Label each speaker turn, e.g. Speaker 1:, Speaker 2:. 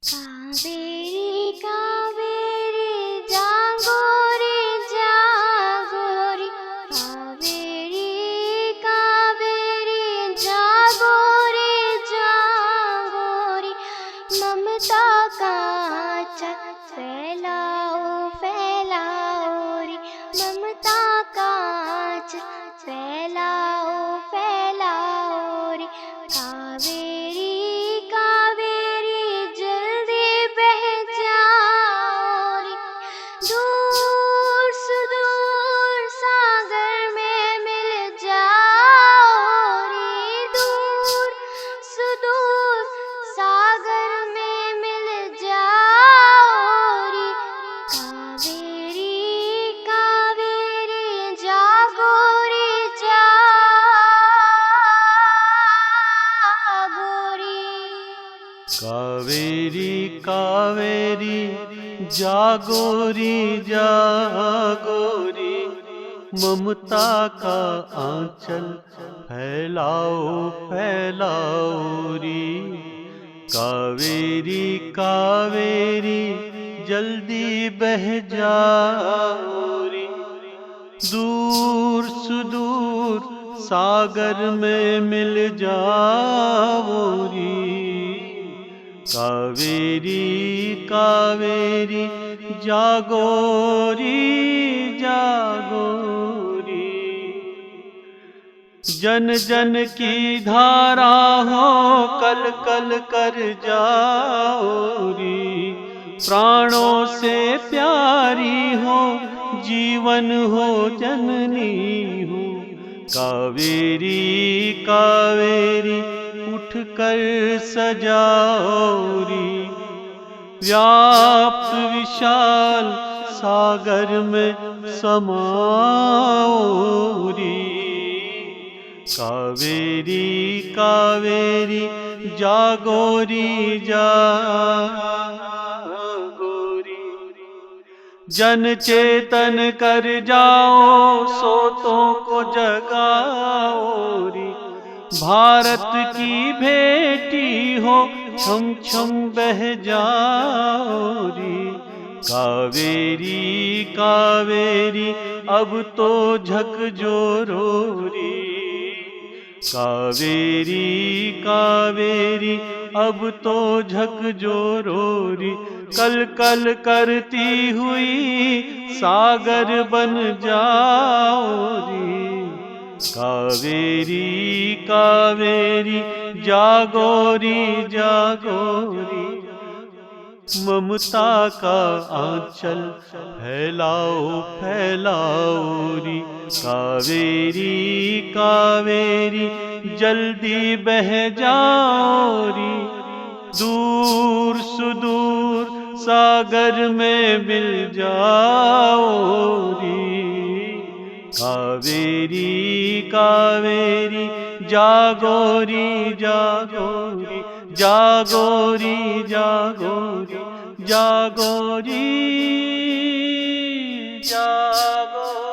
Speaker 1: कावेरी कावेरी जागो रे जागो रे, कावेरी कावेरी जागो रे जागो रे, ममता का आंचल फैलाओ फैलाओ रे, ममता का आंचल फैलाओ फैलाओ रे। कावेरी कावेरी जल्दी बह जाओ रे, दूर सुदूर सागर में मिल जाओ रे, दूर सुदूर सागर में मिल जाओ रे। कावेरी कावेरी जागो रे जागो रे।
Speaker 2: कावेरी कावेरी जागोरी जागोरी, ममता का आंचल फैलाओ फैलाओ री। कावेरी कावेरी जल्दी बह जाओ री, दूर सुदूर सागर में मिल जाओ री। कावेरी कावेरी जागोरी जागोरी, जन जन की धारा हो कल कल कर जाओ री। प्राणों से प्यारी हो जीवन हो जननी हो, कावेरी कावेरी उठ कर सजाओ री। व्याप्त विशाल सागर में समाओ री। कावेरी कावेरी जागोरी जागोरी, जन चेतन कर जाओ सोतों को जगाओ री। भारत की भेटी हो छम छम बह जाओ री। कावेरी कावेरी अब तो झकझोरो री। कावेरी कावेरी अब तो झकझोरो री। कल कल करती हुई सागर बन जाओ री। कावेरी कावेरी जागोरी जागोरी, ममता का आंचल फैलाओ फैलाओ री। कावेरी कावेरी जल्दी बह जाओ री, दूर सुदूर सागर में मिल जाओ री। कावेरी कावेरी जागोरी जागोरी, जागोरी जागोरी जागोरी जागोरी।